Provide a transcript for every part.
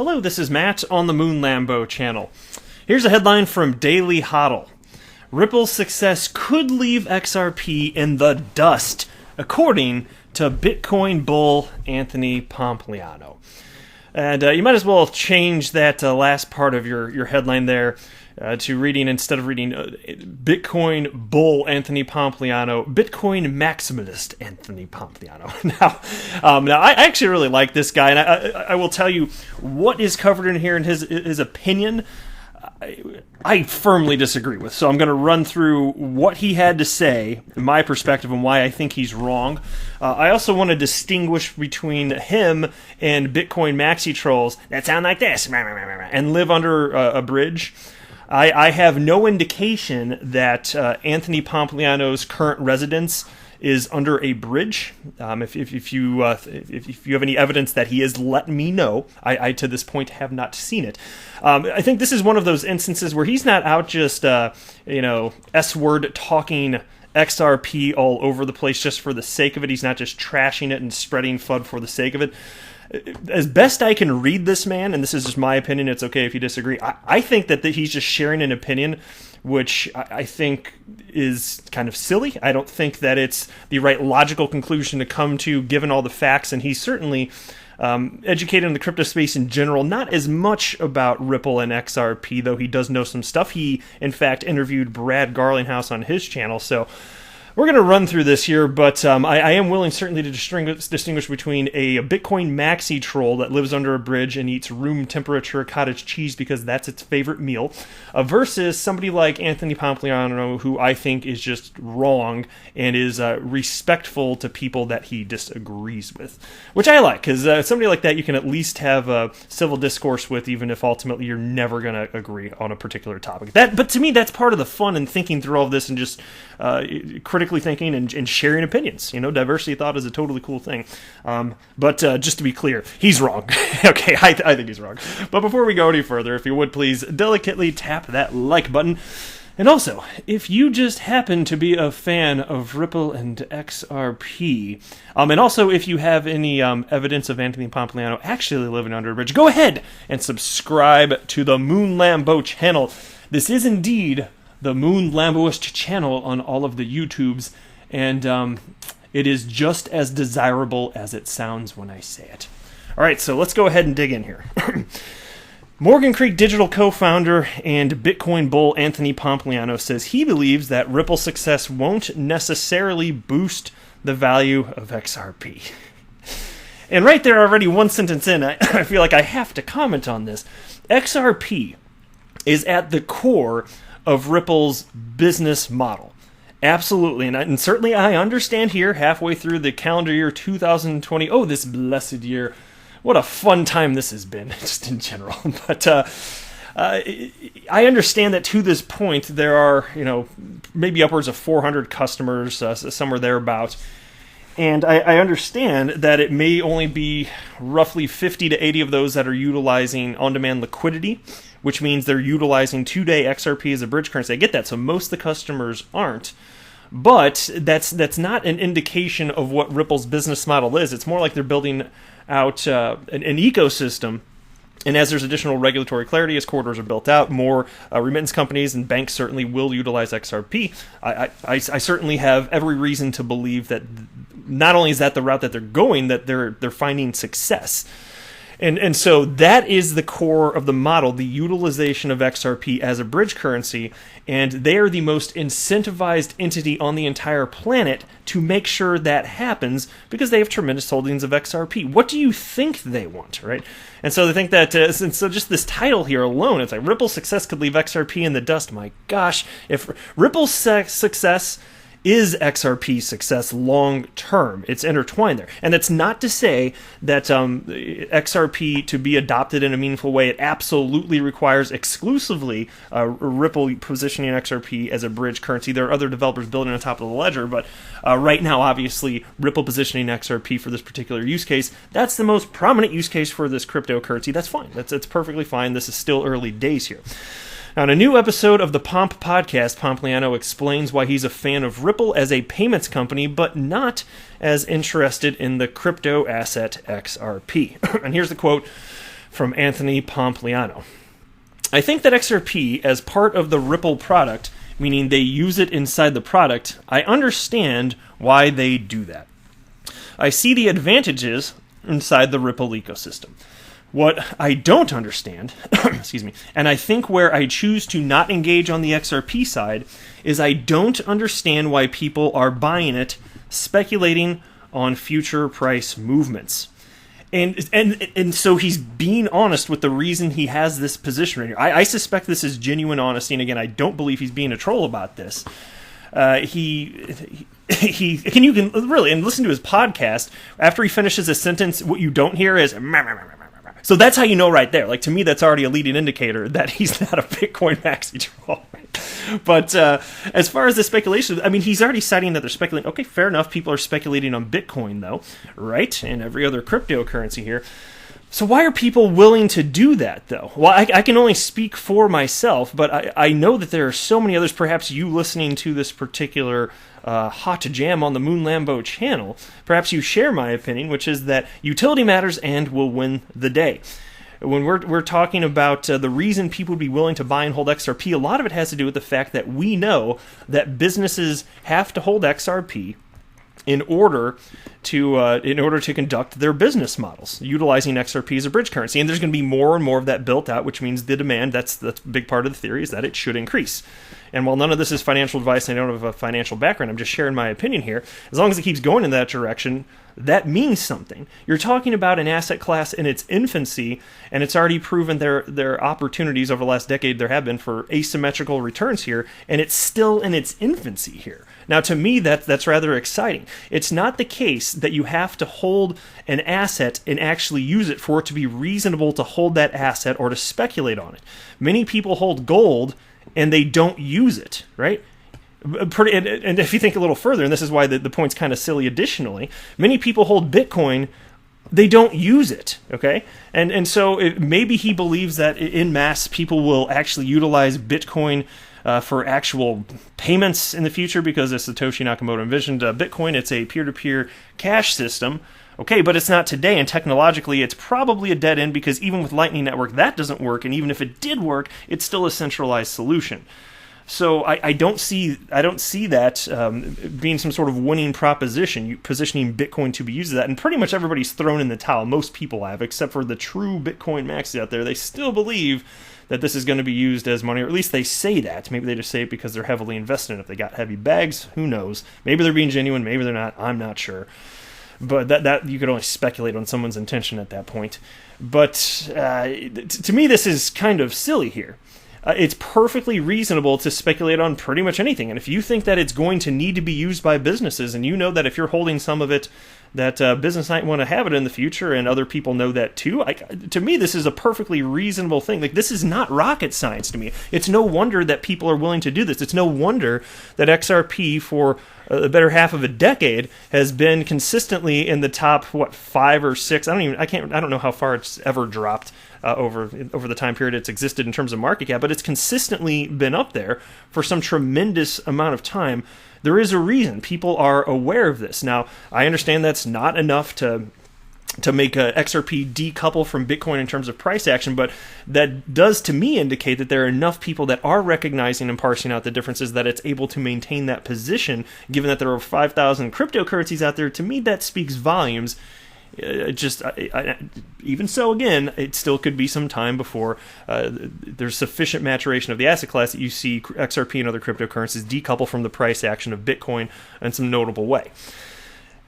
Hello, this is Matt on the Moon Lambo channel. Here's a headline from Daily Hodl. Ripple's success could leave XRP in the dust, according to Bitcoin bull Anthony Pompliano. And you might as well change that last part of your headline there to reading, instead of reading Bitcoin bull Anthony Pompliano, Bitcoin maximalist Anthony Pompliano. Now I actually really like this guy, and I will tell you what is covered in here in his opinion. I firmly disagree with. So I'm going to run through what he had to say, my perspective, and why I think he's wrong. I also want to distinguish between him and Bitcoin maxi trolls that sound like this and live under a bridge. I have no indication that Anthony Pompliano's current residence is under a bridge. If you have any evidence that he is, let me know. I to this point have not seen it. I think this is one of those instances where he's not out just S-word talking XRP all over the place just for the sake of it. He's not just trashing it and spreading FUD for the sake of it. As best I can read this man, and this is just my opinion, it's okay if you disagree, I think that he's just sharing an opinion which I think is kind of silly. I don't think that it's the right logical conclusion to come to given all the facts, and he's certainly educated in the crypto space in general, not as much about Ripple and XRP, though he does know some stuff. He, in fact, interviewed Brad Garlinghouse on his channel, so we're going to run through this here, but I am willing certainly to distinguish between a Bitcoin maxi troll that lives under a bridge and eats room temperature cottage cheese because that's its favorite meal, versus somebody like Anthony Pompliano, who I think is just wrong and is respectful to people that he disagrees with, which I like, because somebody like that you can at least have a civil discourse with, even if ultimately you're never going to agree on a particular topic. But to me, that's part of the fun in thinking through all of this and just critically thinking and sharing opinions. Diversity of thought is a totally cool thing. But just to be clear, he's wrong. Okay, I think he's wrong. But before we go any further, if you would please delicately tap that like button. And also, if you just happen to be a fan of Ripple and XRP, and also if you have any evidence of Anthony Pompliano actually living under a bridge, go ahead and subscribe to the Moon Lambo channel. This is indeed the Moon Lamboist channel on all of the YouTubes, and it is just as desirable as it sounds when I say it. All right, so let's go ahead and dig in here. Morgan Creek Digital co-founder and Bitcoin bull Anthony Pompliano says he believes that Ripple's success won't necessarily boost the value of XRP. And right there, already one sentence in, I feel like I have to comment on this. XRP is at the core of Ripple's business model. Absolutely. And certainly I understand here, halfway through the calendar year 2020, this blessed year, what a fun time this has been, just in general. But I understand that to this point, there are, maybe upwards of 400 customers, somewhere thereabouts. And I understand that it may only be roughly 50 to 80 of those that are utilizing on-demand liquidity, which means they're utilizing 2-day XRP as a bridge currency. I get that, so most of the customers aren't. But that's not an indication of what Ripple's business model is. It's more like they're building out an ecosystem. And as there's additional regulatory clarity, as corridors are built out, more remittance companies and banks certainly will utilize XRP. I certainly have every reason to believe that not only is that the route that they're going, that they're finding success. And so that is the core of the model, the utilization of XRP as a bridge currency, and they are the most incentivized entity on the entire planet to make sure that happens because they have tremendous holdings of XRP. What do you think they want, right? And so they think that, and so just this title here alone, it's like Ripple's success could leave XRP in the dust. My gosh, if Ripple's success is XRP success long term. It's intertwined there. And that's not to say that XRP, to be adopted in a meaningful way, it absolutely requires exclusively Ripple positioning XRP as a bridge currency. There are other developers building on top of the ledger, but right now, obviously, Ripple positioning XRP for this particular use case, that's the most prominent use case for this cryptocurrency. That's fine. That's perfectly fine. This is still early days here. Now, in a new episode of the Pomp podcast, Pompliano explains why he's a fan of Ripple as a payments company, but not as interested in the crypto asset XRP. And here's the quote. from Anthony Pompliano. I think that XRP, as part of the Ripple product, meaning they use it inside the product, I understand why they do that. I see the advantages inside the Ripple ecosystem. What I don't understand, excuse me, and I think where I choose to not engage on the XRP side, is I don't understand why people are buying it, speculating on future price movements. And so he's being honest with the reason he has this position right here. I suspect this is genuine honesty, and again, I don't believe he's being a troll about this. You can really, and listen to his podcast, after he finishes a sentence, what you don't hear is meh, meh, meh, meh. So that's how you know right there. Like, to me, that's already a leading indicator that he's not a Bitcoin maxi troll. But as far as the speculation, I mean, he's already citing that they're speculating. Okay, fair enough. People are speculating on Bitcoin, though, right? And every other cryptocurrency here. So why are people willing to do that, though? Well, I can only speak for myself, but I know that there are so many others, perhaps you listening to this particular hot jam on the Moon Lambo channel, perhaps you share my opinion, which is that utility matters and will win the day. When we're talking about the reason people would be willing to buy and hold XRP, a lot of it has to do with the fact that we know that businesses have to hold XRP in order to conduct their business models, utilizing XRP as a bridge currency. And there's going to be more and more of that built out, which means the demand, that's a big part of the theory, is that it should increase. And while none of this is financial advice, I don't have a financial background, I'm just sharing my opinion here, as long as it keeps going in that direction, that means something. You're talking about an asset class in its infancy, and it's already proven their opportunities over the last decade there have been for asymmetrical returns here, and it's still in its infancy here. Now, to me, that's rather exciting. It's not the case that you have to hold an asset and actually use it for it to be reasonable to hold that asset or to speculate on it. Many people hold gold and they don't use it, right? And if you think a little further, and this is why the point's kind of silly additionally, many people hold Bitcoin, they don't use it, okay? And so maybe he believes that in mass people will actually utilize Bitcoin for actual payments in the future, because as Satoshi Nakamoto envisioned Bitcoin, it's a peer-to-peer cash system. Okay, but it's not today, and technologically it's probably a dead end, because even with Lightning Network that doesn't work, and even if it did work, it's still a centralized solution. So I don't see that being some sort of winning proposition, positioning Bitcoin to be used as that. And pretty much everybody's thrown in the towel. Most people have, except for the true Bitcoin maxis out there. They still believe that this is going to be used as money, or at least they say that. Maybe they just say it because they're heavily invested in it. If they got heavy bags, who knows? Maybe they're being genuine, maybe they're not. I'm not sure. But that you could only speculate on someone's intention at that point. But to me, this is kind of silly here. It's perfectly reasonable to speculate on pretty much anything. And if you think that it's going to need to be used by businesses, and you know that if you're holding some of it, that business might want to have it in the future, and other people know that too, to me, this is a perfectly reasonable thing. Like, this is not rocket science to me. It's no wonder that people are willing to do this. It's no wonder that XRP for the better half of a decade has been consistently in the top 5 or 6. I don't know how far it's ever dropped over the time period it's existed in terms of market cap, but it's consistently been up there for some tremendous amount of time. There is a reason. People are aware of this. Now, I understand that's not enough to make XRP decouple from Bitcoin in terms of price action, but that does to me indicate that there are enough people that are recognizing and parsing out the differences that it's able to maintain that position, given that there are 5,000 cryptocurrencies out there. To me, that speaks volumes. Even so, again, it still could be some time before there's sufficient maturation of the asset class that you see XRP and other cryptocurrencies decouple from the price action of Bitcoin in some notable way.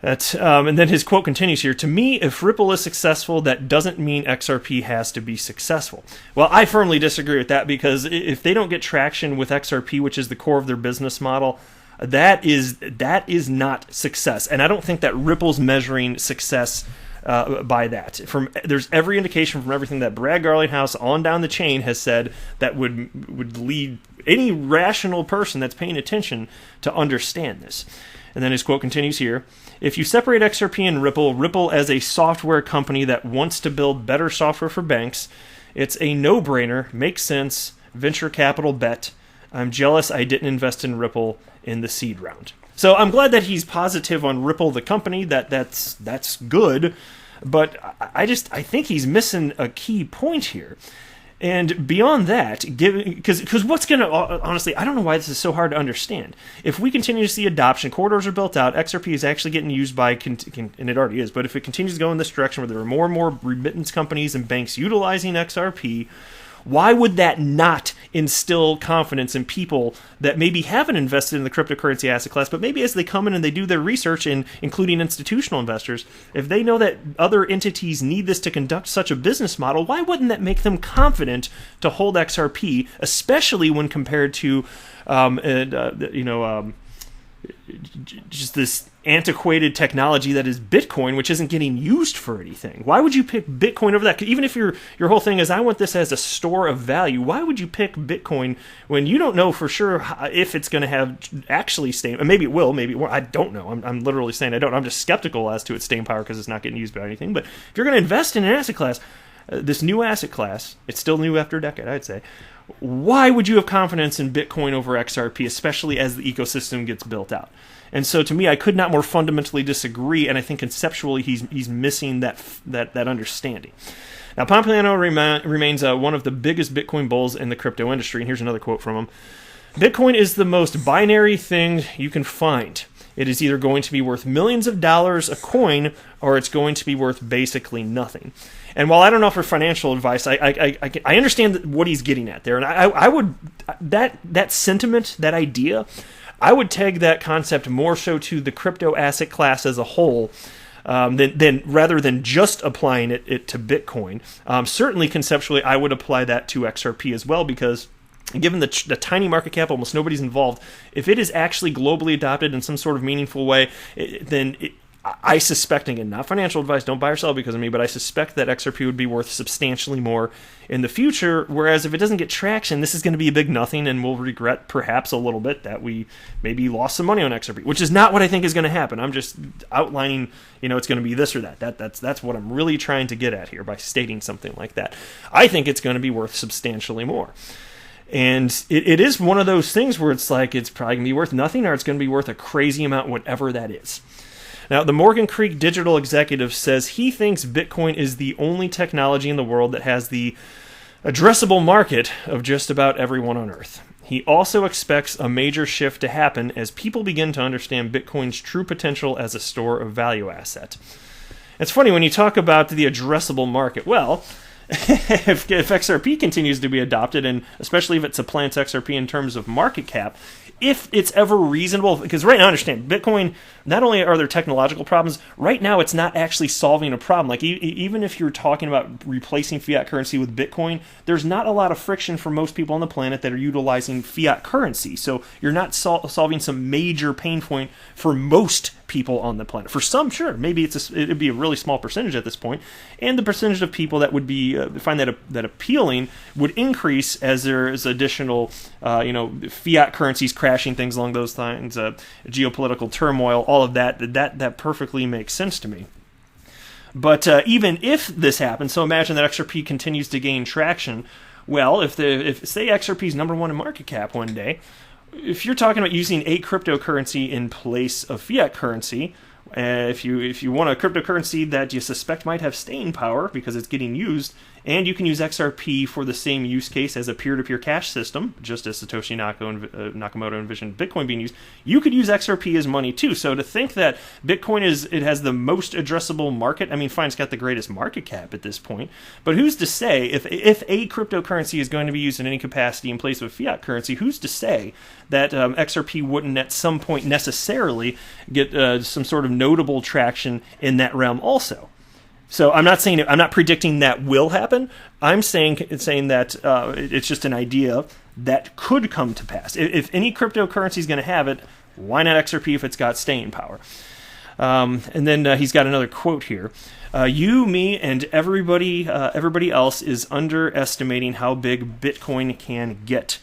And then his quote continues here: "To me, if Ripple is successful, that doesn't mean XRP has to be successful." Well, I firmly disagree with that, because if they don't get traction with XRP, which is the core of their business model, that is not success. And I don't think that Ripple's measuring success by that. There's every indication from everything that Brad Garlinghouse on down the chain has said that would lead any rational person that's paying attention to understand this. And then his quote continues here: "If you separate XRP and Ripple as a software company that wants to build better software for banks, it's a no-brainer, makes sense, venture capital bet. I'm jealous I didn't invest in Ripple in the seed round." So I'm glad that he's positive on Ripple, the company. That's good. But I think he's missing a key point here. And beyond that, because what's going to, honestly, I don't know why this is so hard to understand. If we continue to see adoption, corridors are built out, XRP is actually getting used by, and it already is, but if it continues to go in this direction where there are more and more remittance companies and banks utilizing XRP, why would that not instill confidence in people that maybe haven't invested in the cryptocurrency asset class, but maybe as they come in and they do their research, and including institutional investors, if they know that other entities need this to conduct such a business model, why wouldn't that make them confident to hold XRP, especially when compared to, just this antiquated technology that is Bitcoin, which isn't getting used for anything? Why would you pick Bitcoin over that? Even if your whole thing is, I want this as a store of value, why would you pick Bitcoin when you don't know for sure if it's going to have actually staying? Maybe it will, maybe it won't. I don't know. I'm literally saying I don't. I'm just skeptical as to its staying power because it's not getting used by anything. But if you're going to invest in an asset class, this new asset class, it's still new after a decade, I'd say. Why would you have confidence in Bitcoin over XRP, especially as the ecosystem gets built out? And so, to me, I could not more fundamentally disagree, and I think conceptually he's missing that understanding. Now, Pompliano remains one of the biggest Bitcoin bulls in the crypto industry, and here's another quote from him. Bitcoin is the most binary thing you can find. It is either going to be worth millions of dollars a coin, or it's going to be worth basically nothing. And while I don't offer financial advice, I understand what he's getting at there, and I would that sentiment, that idea, I would tag that concept more so to the crypto asset class as a whole, than rather than just applying it to Bitcoin. Certainly, conceptually, I would apply that to XRP as well, because given the tiny market cap, almost nobody's involved. If it is actually globally adopted in some sort of meaningful way, I suspect, again, not financial advice, don't buy or sell because of me, but I suspect that XRP would be worth substantially more in the future, whereas if it doesn't get traction, this is going to be a big nothing, and we'll regret perhaps a little bit that we maybe lost some money on XRP, which is not what I think is going to happen. I'm just outlining, it's going to be this or that. That's what I'm really trying to get at here by stating something like that. I think it's going to be worth substantially more. And it is one of those things where it's like it's probably going to be worth nothing, or it's going to be worth a crazy amount, whatever that is. Now, the Morgan Creek digital executive says he thinks Bitcoin is the only technology in the world that has the addressable market of just about everyone on Earth. He also expects a major shift to happen as people begin to understand Bitcoin's true potential as a store of value asset. It's funny when you talk about the addressable market. Well, if XRP continues to be adopted, and especially if it supplants XRP in terms of market cap, if it's ever reasonable, because right now, understand, Bitcoin, not only are there technological problems, right now it's not actually solving a problem. Like, even if you're talking about replacing fiat currency with Bitcoin, there's not a lot of friction for most people on the planet that are utilizing fiat currency. So you're not solving some major pain point for most people on the planet. For some, sure, maybe it'd be a really small percentage at this point, and the percentage of people that would be find that appealing would increase as there is additional, fiat currencies crashing, things along those lines, geopolitical turmoil, all of that perfectly makes sense to me. But even if this happens, so imagine that XRP continues to gain traction. Well, if say XRP is number one in market cap one day, if you're talking about using a cryptocurrency in place of fiat currency, if you want a cryptocurrency that you suspect might have staying power because it's getting used, and you can use XRP for the same use case as a peer-to-peer cash system, just as Satoshi Nakamoto envisioned Bitcoin being used, you could use XRP as money too. So to think that Bitcoin has the most addressable market, I mean, fine, it's got the greatest market cap at this point, but who's to say if a cryptocurrency is going to be used in any capacity in place of fiat currency, who's to say that XRP wouldn't at some point necessarily get some sort of notable traction in that realm also? So I'm not predicting that will happen. I'm saying that it's just an idea that could come to pass. If any cryptocurrency is going to have it, why not XRP if it's got staying power? And then he's got another quote here. You, me, and everybody else is underestimating how big Bitcoin can get.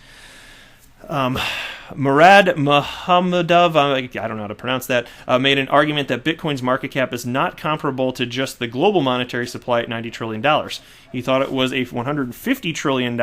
Murad Mohammadov, I don't know how to pronounce that, made an argument that Bitcoin's market cap is not comparable to just the global monetary supply at $90 trillion. He thought it was $150 trillion,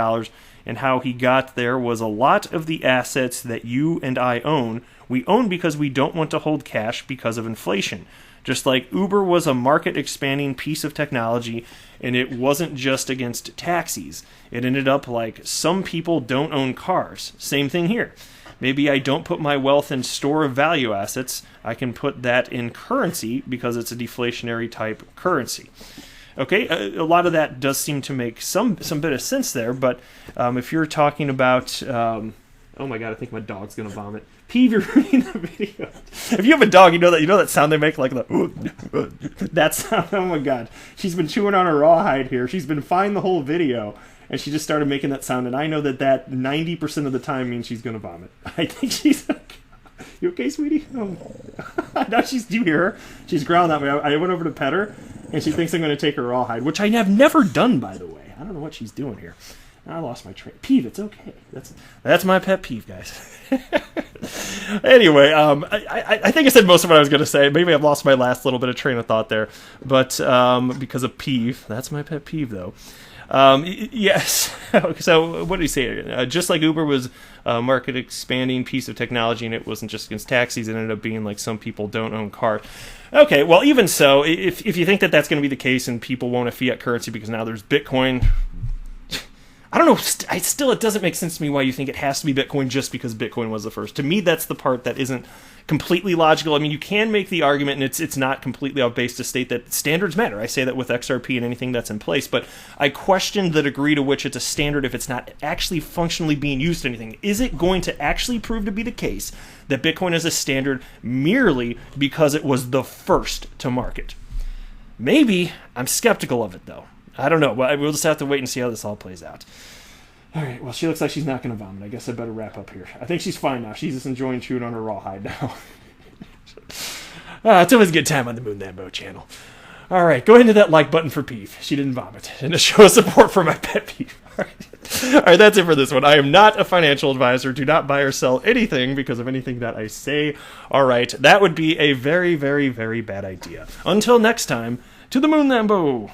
and how he got there was a lot of the assets that you and I own. We own because we don't want to hold cash because of inflation. Just like Uber was a market-expanding piece of technology, and it wasn't just against taxis. It ended up like some people don't own cars. Same thing here. Maybe I don't put my wealth in store of value assets. I can put that in currency because it's a deflationary type currency. Okay, a lot of that does seem to make some bit of sense there, but if you're talking about... oh my god, I think my dog's going to vomit. Peeve, you're reading the video. If you have a dog, you know that sound they make, like the... that sound, oh my god. She's been chewing on her rawhide here. She's been fine the whole video, and she just started making that sound, and I know that 90% of the time means she's going to vomit. I think she's... You okay, sweetie? Oh. Now do you hear her? She's growling that way. I went over to pet her, and she thinks I'm going to take her rawhide, which I have never done, by the way. I don't know what she's doing here. I lost my train. Peeve, it's okay. That's my pet peeve, guys. Anyway, I think I said most of what I was going to say. Maybe I've lost my last little bit of train of thought there, but because of peeve, that's my pet peeve, though. Yes. So what did he say? Just like Uber was a market expanding piece of technology, and it wasn't just against taxis, it ended up being like some people don't own cars. Okay, well, even so, if you think that that's going to be the case and people won't have fiat currency because now there's Bitcoin, I don't know. It doesn't make sense to me why you think it has to be Bitcoin just because Bitcoin was the first. To me, that's the part that isn't completely logical. I mean, you can make the argument, and it's not completely off base to state that standards matter. I say that with XRP and anything that's in place, but I question the degree to which it's a standard if it's not actually functionally being used to anything. Is it going to actually prove to be the case that Bitcoin is a standard merely because it was the first to market? Maybe. I'm skeptical of it, though. I don't know. We'll just have to wait and see how this all plays out. All right. Well, she looks like she's not going to vomit. I guess I better wrap up here. I think she's fine now. She's just enjoying chewing on her rawhide now. It's always a good time on the Moon Lambo channel. All right. Go ahead and hit that like button for Peeve. She didn't vomit. And to show support for my pet peeve. All right. That's it for this one. I am not a financial advisor. Do not buy or sell anything because of anything that I say. All right. That would be a very, very, very bad idea. Until next time, to the Moon Lambo.